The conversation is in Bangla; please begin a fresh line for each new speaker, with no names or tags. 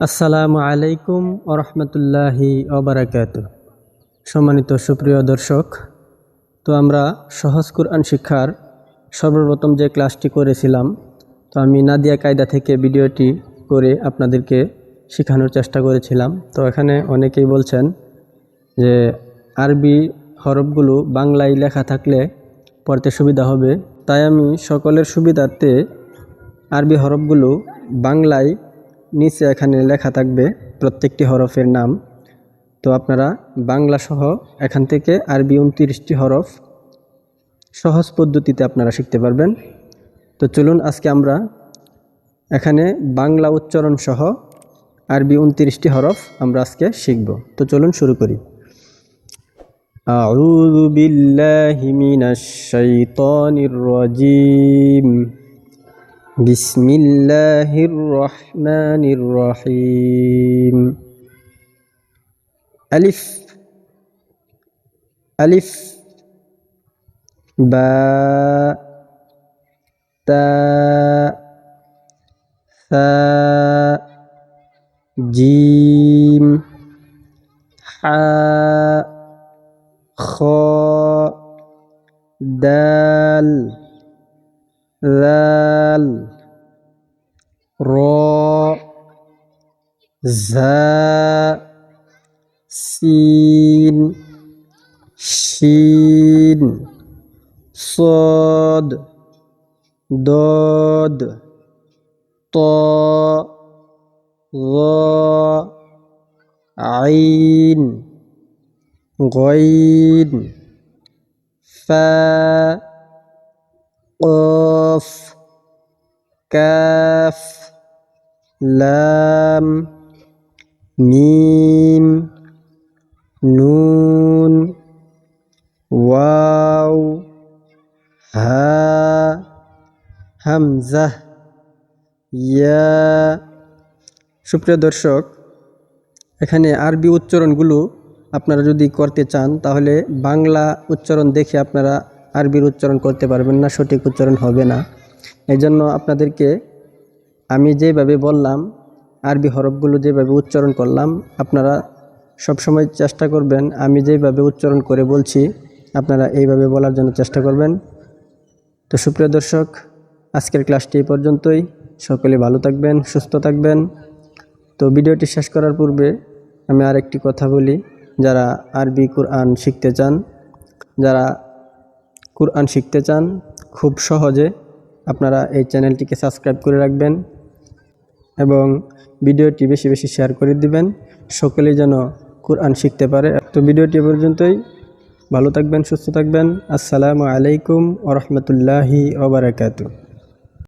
আসসালামু আলাইকুম ওয়া রাহমাতুল্লাহি ওয়া বারাকাতুহু। সম্মানিত সুপ্রিয় দর্শক, তো আমরা সহজ কুরআন শিক্ষার সর্বপ্রথম যে ক্লাসটি করেছিলাম, তো আমি নাদিয়া কায়দা থেকে ভিডিওটি করে আপনাদেরকে শেখানোর চেষ্টা করেছিলাম। তো এখানে অনেকেই বলছেন যে আরবি হরফগুলো বাংলায় লেখা থাকলে পড়তে সুবিধা হবে, তাই আমি সকলের সুবিধার্থে আরবি হরফগুলো বাংলায় নিচে এখানে লেখা থাকবে প্রত্যেকটি হরফের নাম। তো আপনারা বাংলা সহ এখান থেকে আরবি 29টি হরফ সহজ পদ্ধতিতে আপনারা শিখতে পারবেন। তো চলুন আজকে আমরা এখানে বাংলা উচ্চারণ সহ আরবি 29টি হরফ আমরা আজকে শিখব। তো চলুন শুরু করি। আউযু বিল্লাহি মিনাশ শাইতানির রাজিম। বিসমিল্লাহির রহমানির রহিম। আলিফ আলিফ, বা, তা, সা, জিম, হা, খ, দাল, জাল, র, ঝা, সিন, শিন, صاد ضاد طاء ظاء عين غين فاء قاف كاف لام ميم نون ওয়াও, হা, হামজা, ইয়া। সুপ্রিয় দর্শক, এখানে আরবি উচ্চারণগুলো আপনারা যদি করতে চান তাহলে বাংলা উচ্চারণ দেখে আপনারা আরবির উচ্চারণ করতে পারবেন না, সঠিক উচ্চারণ হবে না। এই জন্য আপনাদেরকে আমি যেভাবে বললাম, আরবি হরফগুলো যেভাবে উচ্চারণ করলাম, আপনারা সবসময় চেষ্টা করবেন আমি যেভাবে উচ্চারণ করে বলছি আপনারা এইভাবে বলার জন্য চেষ্টা করবেন। তো সুপ্রিয় দর্শক, আজকের ক্লাসটি এই পর্যন্তই। সকলে ভালো থাকবেন, সুস্থ থাকবেন। তো ভিডিওটি শেষ করার পূর্বে আমি আরেকটি কথা বলি, যারা আরবি কুরআন শিখতে চান খুব সহজে আপনারা এই চ্যানেলটিকে সাবস্ক্রাইব করে রাখবেন এবং ভিডিওটি বেশি বেশি শেয়ার করে দিবেন, সকলেই যেন কুরআন শিখতে পারে। তো ভিডিওটি এ পর্যন্তই। ভালো থাকবেন, সুস্থ থাকবেন। আসসালামু আলাইকুম ওয়া রাহমাতুল্লাহি ওয়া বারাকাতুহু।